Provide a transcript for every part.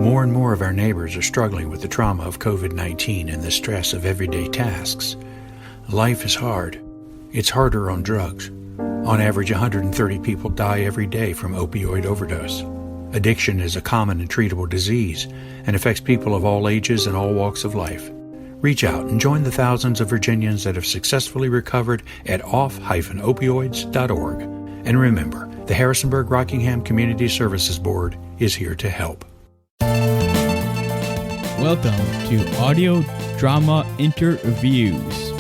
More and more of our neighbors are struggling with the trauma of COVID-19 and the stress of everyday tasks. Life is hard. It's harder on drugs. On average, 130 people die every day from opioid overdose. Addiction is a common and treatable disease and affects people of all ages and all walks of life. Reach out and join the thousands of Virginians that have successfully recovered at off-opioids.org. And remember, the Harrisonburg-Rockingham Community Services Board is here to help. Welcome to Audio Drama Interviews,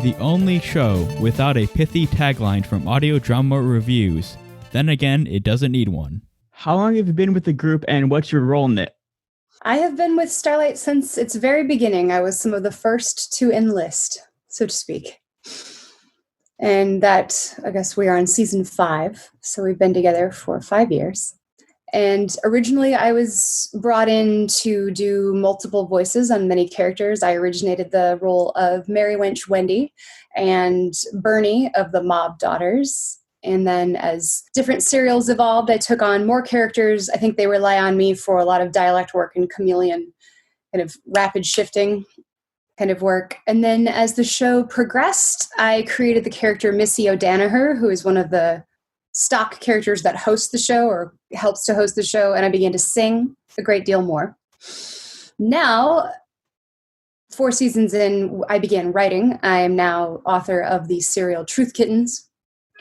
the only show without a pithy tagline from Audio Drama Reviews. Then again, it doesn't need one. How long have you been with the group, and what's your role in it? I have been with Starlight since its very beginning. I was some of the first to enlist, so to speak. And that, I guess we are on season 5, so we've been together for 5 years. And originally I was brought in to do multiple voices on many characters. I originated the role of Mary Wench Wendy and Bernie of the Mob Daughters. And then as different serials evolved, I took on more characters. I think they rely on me for a lot of dialect work and chameleon kind of rapid shifting kind of work. And then as the show progressed, I created the character Missy O'Danaher, who is one of the stock characters that hosts the show or helps to host the show, and I began to sing a great deal more. Now, 4 seasons in, I began writing. I am now author of the serial Truth Kittens,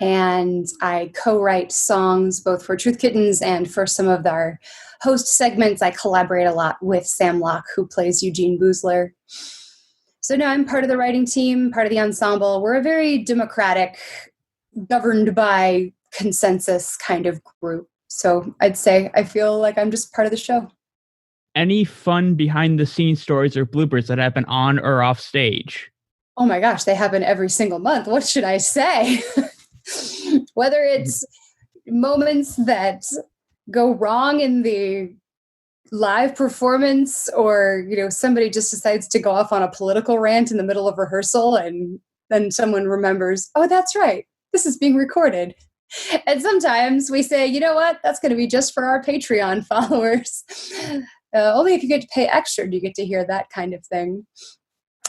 and I co-write songs both for Truth Kittens and for some of our host segments. I collaborate a lot with Sam Locke, who plays Eugene Boozler. So now I'm part of the writing team, part of the ensemble. We're a very democratic, governed by consensus kind of group. So I'd say I feel like I'm just part of the show. Any fun behind the scenes stories or bloopers that happen on or off stage? Oh my gosh, they happen every single month. What should I say? Whether it's moments that go wrong in the live performance, or, you know, somebody just decides to go off on a political rant in the middle of rehearsal and then someone remembers, oh, that's right, this is being recorded. And sometimes we say, you know what, that's going to be just for our Patreon followers. Only if you get to pay extra do you get to hear that kind of thing.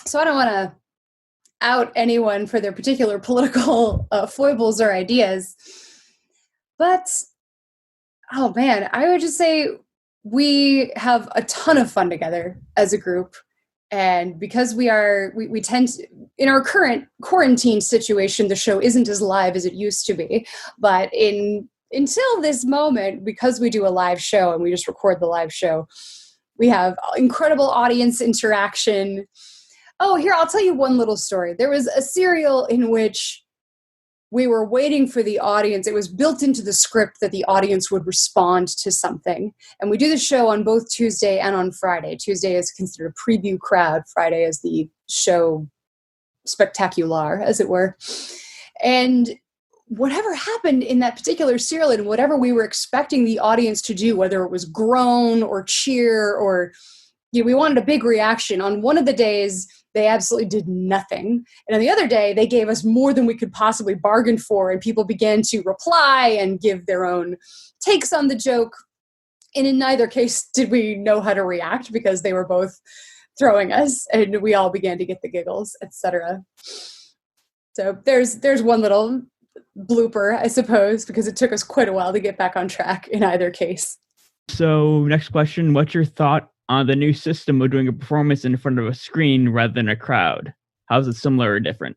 So I don't want to out anyone for their particular political foibles or ideas. But, oh man, I would just say we have a ton of fun together as a group. And because we tend to, in our current quarantine situation, the show isn't as live as it used to be. But until this moment, because we do a live show and we just record the live show, we have incredible audience interaction. Oh, here, I'll tell you one little story. There was a serial in which we were waiting for the audience. It was built into the script that the audience would respond to something. And we do the show on both Tuesday and on Friday. Tuesday is considered a preview crowd. Friday is the show spectacular, as it were. And whatever happened in that particular serial and whatever we were expecting the audience to do, whether it was groan or cheer or, you know, we wanted a big reaction. On one of the days, they absolutely did nothing. And on the other day, they gave us more than we could possibly bargain for, and people began to reply and give their own takes on the joke. And in neither case did we know how to react because they were both throwing us, and we all began to get the giggles, etc. So there's one little blooper, I suppose, because it took us quite a while to get back on track in either case. So next question, what's your thought on the new system of doing a performance in front of a screen rather than a crowd? How is it similar or different?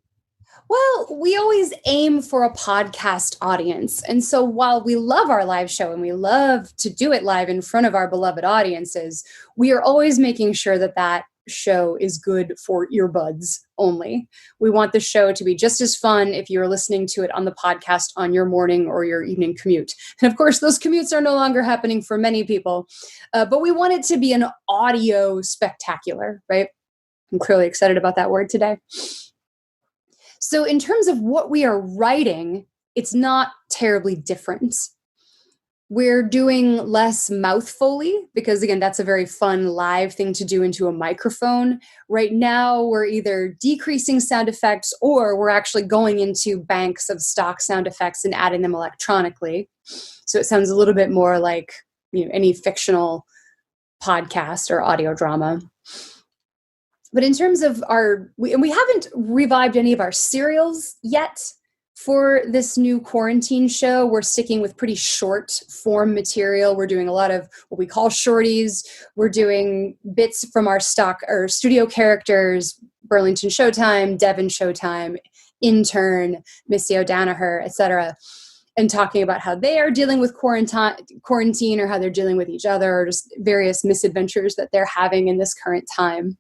Well, we always aim for a podcast audience. And so while we love our live show and we love to do it live in front of our beloved audiences, we are always making sure that that show is good for earbuds only. We want the show to be just as fun if you're listening to it on the podcast on your morning or your evening commute. And of course, those commutes are no longer happening for many people, but we want it to be an audio spectacular, right? I'm clearly excited about that word today. So in terms of what we are writing, it's not terribly different. We're doing less mouth Foley because, again, that's a very fun live thing to do into a microphone. Right now, we're either decreasing sound effects or we're actually going into banks of stock sound effects and adding them electronically. So it sounds a little bit more like, you know, any fictional podcast or audio drama. But in terms of we haven't revived any of our serials yet for this new quarantine show. We're sticking with pretty short form material. We're doing a lot of what we call shorties. We're doing bits from our stock or studio characters, Burlington Showtime, Devon Showtime, Intern, Missy O'Danaher, etc., and talking about how they are dealing with quarantine or how they're dealing with each other or just various misadventures that they're having in this current time.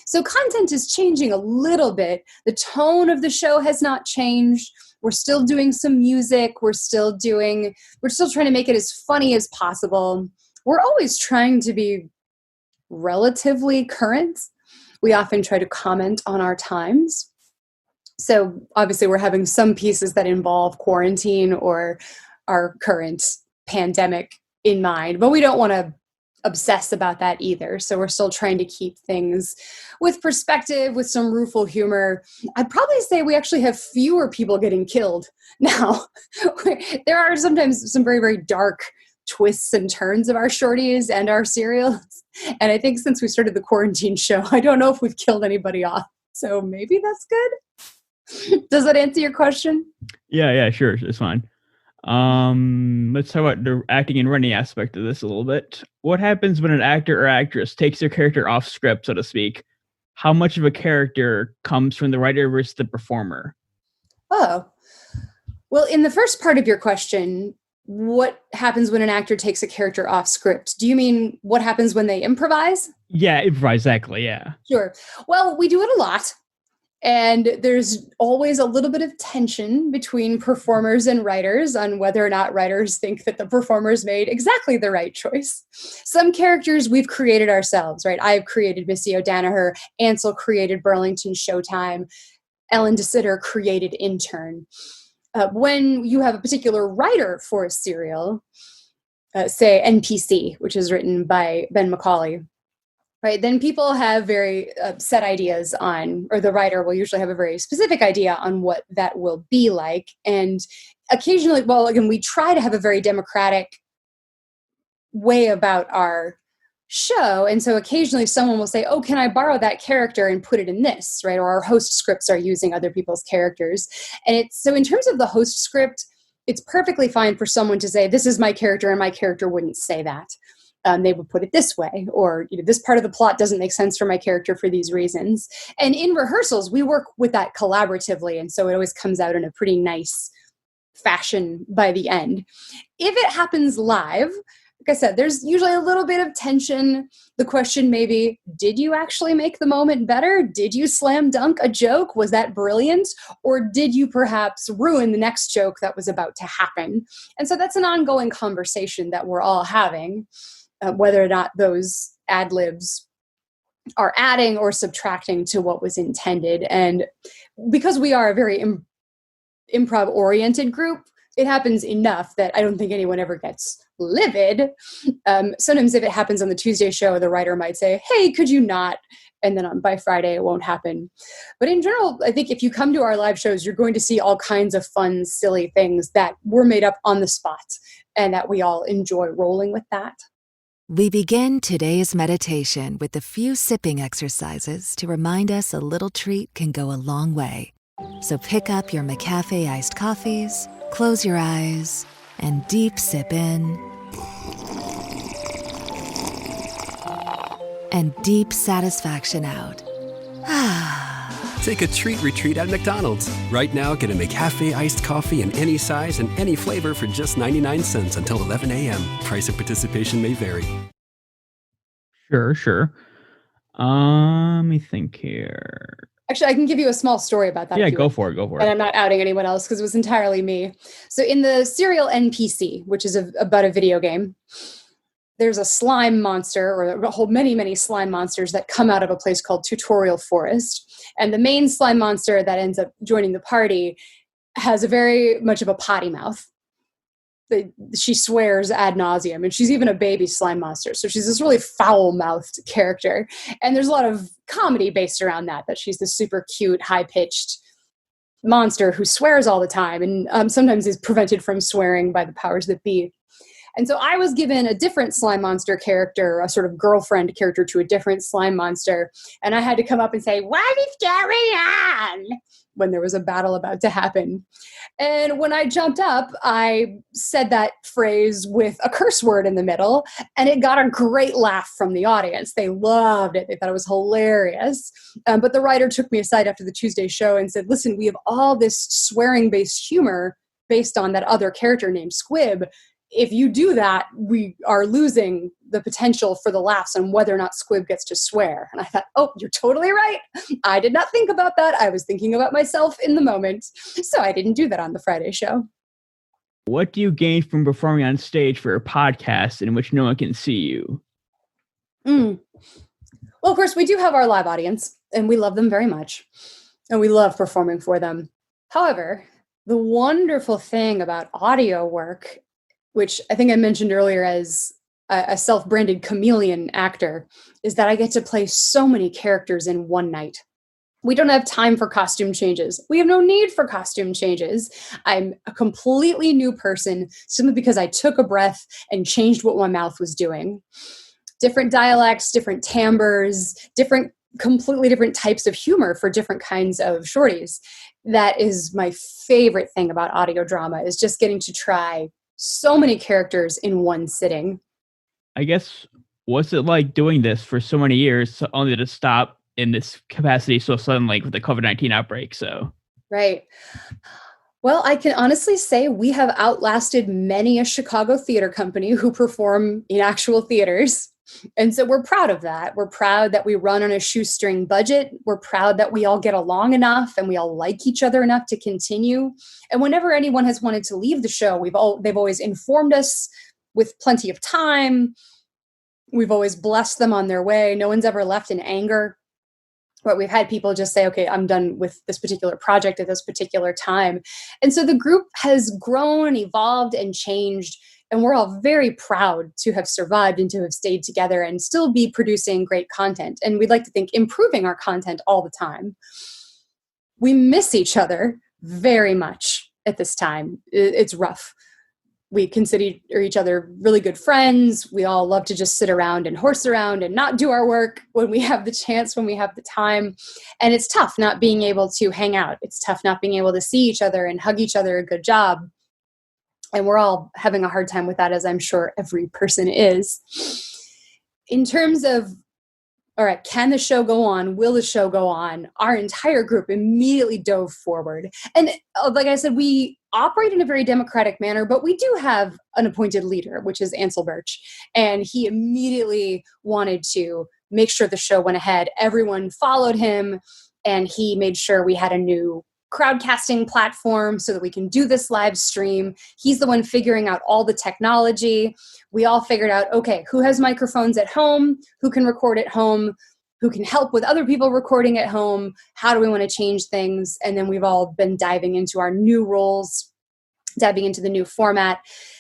So content is changing a little bit. The tone of the show has not changed. We're still doing some music. We're still trying to make it as funny as possible. We're always trying to be relatively current. We often try to comment on our times. So obviously we're having some pieces that involve quarantine or our current pandemic in mind, but we don't want to obsess about that either. So we're still trying to keep things with perspective, with some rueful humor. I'd probably say we actually have fewer people getting killed now. There are sometimes some very, very dark twists and turns of our shorties and our serials. And I think since we started the quarantine show, I don't know if we've killed anybody off. So maybe that's good. Does that answer your question? Yeah, sure. It's fine. Let's talk about the acting and running aspect of this a little bit. What happens when an actor or actress takes their character off script, so to speak? How much of a character comes from the writer versus the performer? Oh, well, in the first part of your question, what happens when an actor takes a character off script? Do you mean what happens when they improvise? Yeah, improvise, exactly, yeah. Sure. Well, we do it a lot. And there's always a little bit of tension between performers and writers on whether or not writers think that the performers made exactly the right choice. Some characters we've created ourselves, right? I've created Missy O'Danaher, Ansel created Burlington Showtime, Ellen DeSitter created Intern. When you have a particular writer for a serial, say NPC, which is written by Ben McCauley, right, then people have very set ideas on, or the writer will usually have a very specific idea on what that will be like. And occasionally, well, again, we try to have a very democratic way about our show. And so occasionally someone will say, oh, can I borrow that character and put it in this, right? Or our host scripts are using other people's characters. And so in terms of the host script, it's perfectly fine for someone to say, this is my character and my character wouldn't say that. They would put it this way, or this part of the plot doesn't make sense for my character for these reasons. And in rehearsals, we work with that collaboratively, and so it always comes out in a pretty nice fashion by the end. If it happens live, like I said, there's usually a little bit of tension. The question may be, did you actually make the moment better? Did you slam dunk a joke? Was that brilliant? Or did you perhaps ruin the next joke that was about to happen? And so that's an ongoing conversation that we're all having. Whether or not those ad-libs are adding or subtracting to what was intended. And because we are a very improv-oriented group, it happens enough that I don't think anyone ever gets livid. Sometimes if it happens on the Tuesday show, the writer might say, hey, could you not? And then by Friday, it won't happen. But in general, I think if you come to our live shows, you're going to see all kinds of fun, silly things that were made up on the spot and that we all enjoy rolling with that. We begin today's meditation with a few sipping exercises to remind us a little treat can go a long way. So pick up your McCafe iced coffees, close your eyes, and deep sip in. And deep satisfaction out. Take a treat retreat at McDonald's. Right now, get a McCafe iced coffee in any size and any flavor for just 99 cents until 11 a.m. Price of participation may vary. Sure. Let me think here. Actually, I can give you a small story about that. Yeah, go for it. And I'm not outing anyone else because it was entirely me. So in the serial NPC, which is about a video game, there's a slime monster, or a whole many slime monsters that come out of a place called Tutorial Forest. And the main slime monster that ends up joining the party has a very much of a potty mouth. She swears ad nauseum, and she's even a baby slime monster. So she's this really foul-mouthed character. And there's a lot of comedy based around that she's this super cute, high-pitched monster who swears all the time and sometimes is prevented from swearing by the powers that be. And so I was given a different slime monster character, a sort of girlfriend character to a different slime monster. And I had to come up and say, what is going on? When there was a battle about to happen. And when I jumped up, I said that phrase with a curse word in the middle, and it got a great laugh from the audience. They loved it. They thought it was hilarious. But the writer took me aside after the Tuesday show and said, listen, we have all this swearing-based humor based on that other character named Squib. If you do that, we are losing the potential for the laughs on whether or not Squib gets to swear. And I thought, oh, you're totally right. I did not think about that. I was thinking about myself in the moment. So I didn't do that on the Friday show. What do you gain from performing on stage for a podcast in which no one can see you? Well, of course, we do have our live audience, and we love them very much. And we love performing for them. However, the wonderful thing about audio work, which I think I mentioned earlier as a self-branded chameleon actor, is that I get to play so many characters in one night. We don't have time for costume changes. We have no need for costume changes. I'm a completely new person simply because I took a breath and changed what my mouth was doing. Different dialects, different timbres, completely different types of humor for different kinds of shorties. That is my favorite thing about audio drama, is just getting to try so many characters in one sitting. I guess, what's it like doing this for so many years only to stop in this capacity so suddenly with the COVID-19 outbreak? So, right. Well, I can honestly say we have outlasted many a Chicago theater company who perform in actual theaters. And so we're proud of that. We're proud that we run on a shoestring budget. We're proud that we all get along enough and we all like each other enough to continue. And whenever anyone has wanted to leave the show, they've always informed us with plenty of time. We've always blessed them on their way. No one's ever left in anger. But we've had people just say, okay, I'm done with this particular project at this particular time. And so the group has grown, evolved, and changed. And we're all very proud to have survived and to have stayed together and still be producing great content. And we'd like to think improving our content all the time. We miss each other very much at this time. It's rough. We consider each other really good friends. We all love to just sit around and horse around and not do our work when we have the chance, when we have the time. And it's tough not being able to hang out. It's tough not being able to see each other and hug each other a good job. And we're all having a hard time with that, as I'm sure every person is. In terms of, all right, can the show go on? Will the show go on? Our entire group immediately dove forward. And like I said, we operate in a very democratic manner, but we do have an appointed leader, which is Ansel Birch. And he immediately wanted to make sure the show went ahead. Everyone followed him, and he made sure we had a new crowdcasting platform so that we can do this live stream. He's the one figuring out all the technology. We all figured out, okay, who has microphones at home? Who can record at home? Who can help with other people recording at home? How do we want to change things? And then we've all been diving into our new roles, diving into the new format,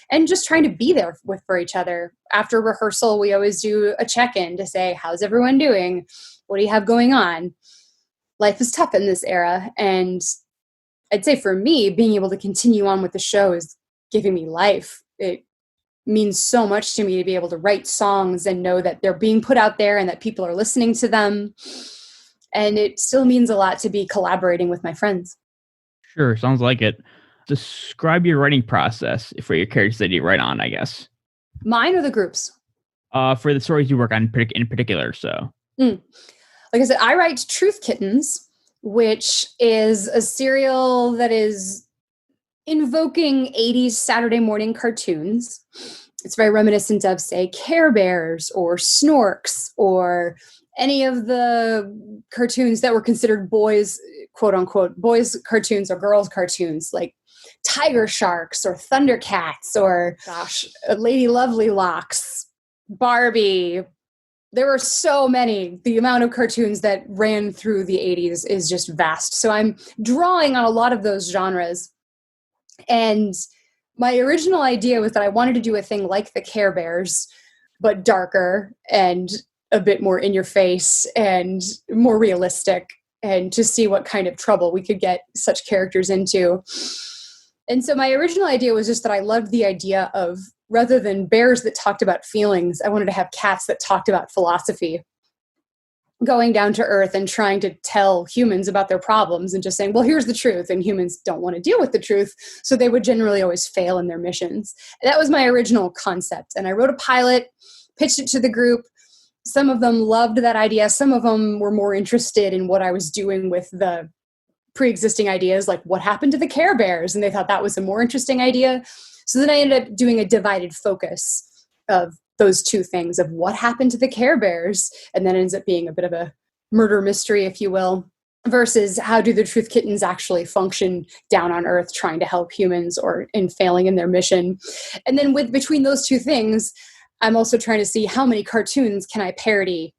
and just trying to be there for each other. After rehearsal, we always do a check-in to say, how's everyone doing? What do you have going on? Life is tough in this era. And I'd say for me, being able to continue on with the show is giving me life. It means so much to me to be able to write songs and know that they're being put out there and that people are listening to them. And it still means a lot to be collaborating with my friends. Sure, sounds like it. Describe your writing process for your characters that you write on, I guess. Mine or the group's? For the stories you work on in particular, so. Like I said, I write Truth Kittens, which is a serial that is invoking 80s Saturday morning cartoons. It's very reminiscent of, say, Care Bears or Snorks or any of the cartoons that were considered boys, quote unquote, boys cartoons or girls cartoons, like Tiger Sharks or Thundercats or, Lady Lovely Locks, Barbie. There were so many. The amount of cartoons that ran through the 80s is just vast. So I'm drawing on a lot of those genres. And my original idea was that I wanted to do a thing like the Care Bears, but darker and a bit more in your face and more realistic, and to see what kind of trouble we could get such characters into. And so my original idea was just that I loved the idea of rather than bears that talked about feelings, I wanted to have cats that talked about philosophy, going down to earth and trying to tell humans about their problems and just saying, well, here's the truth. And humans don't want to deal with the truth. So they would generally always fail in their missions. That was my original concept. And I wrote a pilot, pitched it to the group. Some of them loved that idea. Some of them were more interested in what I was doing with the pre-existing ideas, like what happened to the Care Bears. And they thought that was a more interesting idea. So then I ended up doing a divided focus of those two things of what happened to the Care Bears, and then ends up being a bit of a murder mystery, if you will, versus how do the Truth Kittens actually function down on Earth trying to help humans or in failing in their mission. And then between those two things, I'm also trying to see how many cartoons can I parody,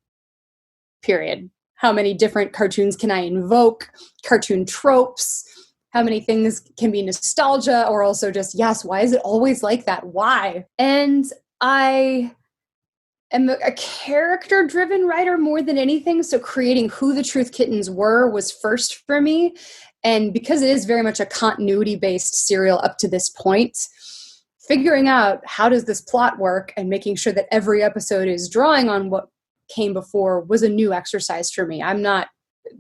period. How many different cartoons can I invoke, cartoon tropes, how many things can be nostalgia or also just, yes, why is it always like that? Why? And I am a character-driven writer more than anything, so creating who the Truth Kittens were was first for me. And because it is very much a continuity-based serial up to this point, figuring out how does this plot work and making sure that every episode is drawing on what came before was a new exercise for me. I'm not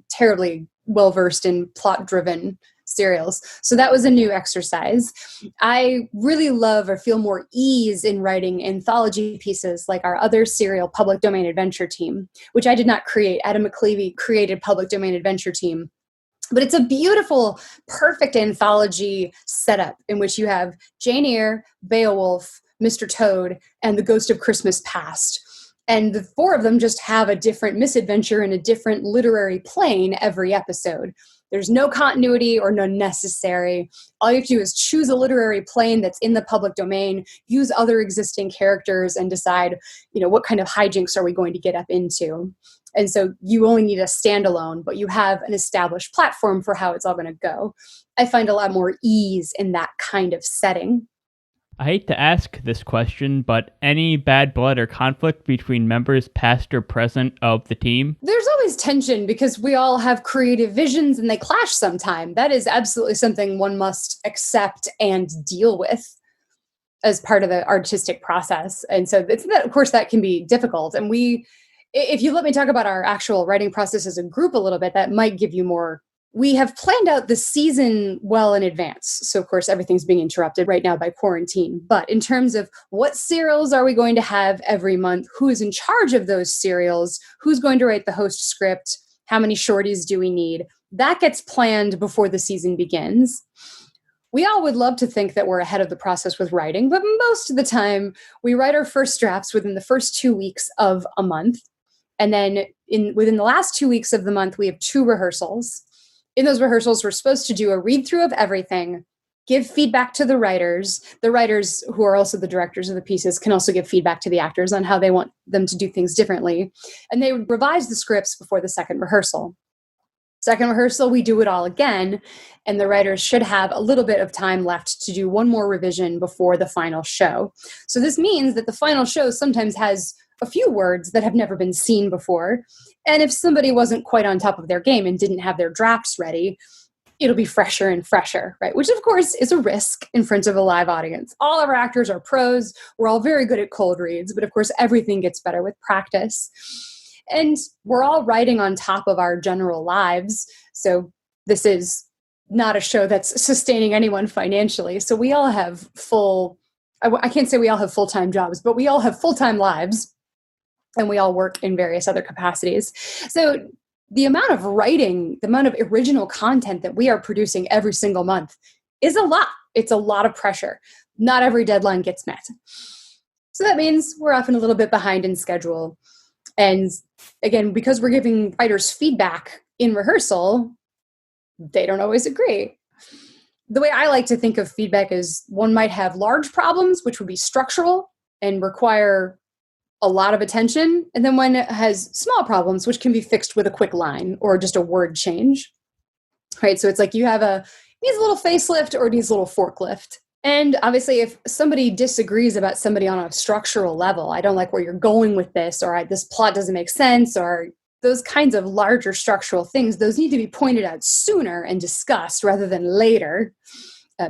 terribly well-versed in plot-driven serials. So that was a new exercise. I really love or feel more ease in writing anthology pieces like our other serial, Public Domain Adventure Team, which I did not create. Adam McClevey created Public Domain Adventure Team. But it's a beautiful, perfect anthology setup in which you have Jane Eyre, Beowulf, Mr. Toad, and the Ghost of Christmas Past. And the four of them just have a different misadventure in a different literary plane every episode. There's no continuity or none necessary. All you have to do is choose a literary plane that's in the public domain, use other existing characters, and decide, what kind of hijinks are we going to get up into. And so you only need a standalone, but you have an established platform for how it's all going to go. I find a lot more ease in that kind of setting. I hate to ask this question, but any bad blood or conflict between members past or present of the team? There's always tension because we all have creative visions and they clash sometime. That is absolutely something one must accept and deal with as part of the artistic process. And so of course that can be difficult. And if you let me talk about our actual writing process as a group a little bit, that might give you more. We have planned out the season well in advance. So, of course, everything's being interrupted right now by quarantine. But in terms of what serials are we going to have every month, who is in charge of those serials, who's going to write the host script, how many shorties do we need, that gets planned before the season begins. We all would love to think that we're ahead of the process with writing, but most of the time, we write our first drafts within the first 2 weeks of a month. And then within the last 2 weeks of the month, we have 2 rehearsals. In those rehearsals, we're supposed to do a read-through of everything, give feedback to the writers. The writers, who are also the directors of the pieces, can also give feedback to the actors on how they want them to do things differently. And they revise the scripts before the second rehearsal. Second rehearsal, we do it all again, and the writers should have a little bit of time left to do one more revision before the final show. So this means that the final show sometimes has a few words that have never been seen before. And if somebody wasn't quite on top of their game and didn't have their drafts ready, it'll be fresher and fresher, right? Which, of course, is a risk in front of a live audience. All of our actors are pros. We're all very good at cold reads, but of course, everything gets better with practice. And we're all writing on top of our general lives. So this is not a show that's sustaining anyone financially. So we all have I can't say we all have full-time jobs, but we all have full-time lives. And we all work in various other capacities. So the amount of writing, the amount of original content that we are producing every single month is a lot. It's a lot of pressure. Not every deadline gets met. So that means we're often a little bit behind in schedule. And again, because we're giving writers feedback in rehearsal, they don't always agree. The way I like to think of feedback is one might have large problems, which would be structural and require a lot of attention. And then one has small problems, which can be fixed with a quick line or just a word change, right? So it's like needs a little facelift or needs a little forklift. And obviously, if somebody disagrees about somebody on a structural level, I don't like where you're going with this, or this plot doesn't make sense, or those kinds of larger structural things, those need to be pointed out sooner and discussed rather than later,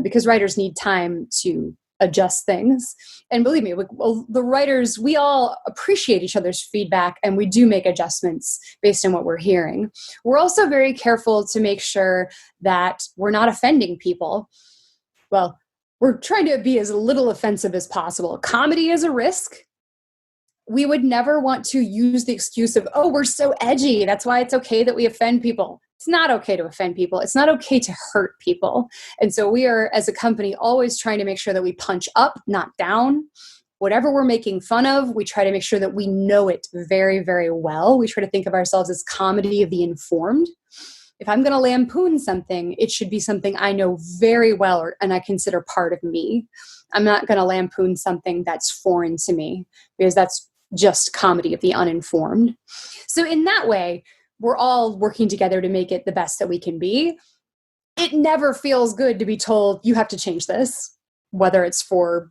because writers need time to adjust things. And believe me, the writers, we all appreciate each other's feedback, and we do make adjustments based on what we're hearing. We're also very careful to make sure that we're not offending people. Well, we're trying to be as little offensive as possible. Comedy is a risk. We would never want to use the excuse of, oh, we're so edgy, that's why it's okay that we offend people. It's not okay to offend people. It's not okay to hurt people. And so we are, as a company, always trying to make sure that we punch up, not down. Whatever we're making fun of, we try to make sure that we know it very, very well. We try to think of ourselves as comedy of the informed. If I'm going to lampoon something, it should be something I know very well and I consider part of me. I'm not going to lampoon something that's foreign to me, because that's just comedy of the uninformed. So in that way, we're all working together to make it the best that we can be. It never feels good to be told you have to change this, whether it's for,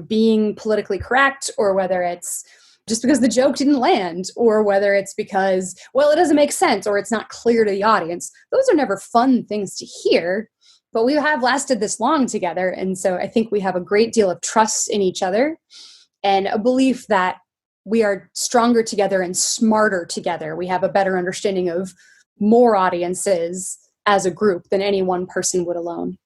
being politically correct, or whether it's just because the joke didn't land, or whether it's because, well, it doesn't make sense, or it's not clear to the audience. Those are never fun things to hear, but we have lasted this long together. And so I think we have a great deal of trust in each other and a belief that we are stronger together and smarter together. We have a better understanding of more audiences as a group than any one person would alone.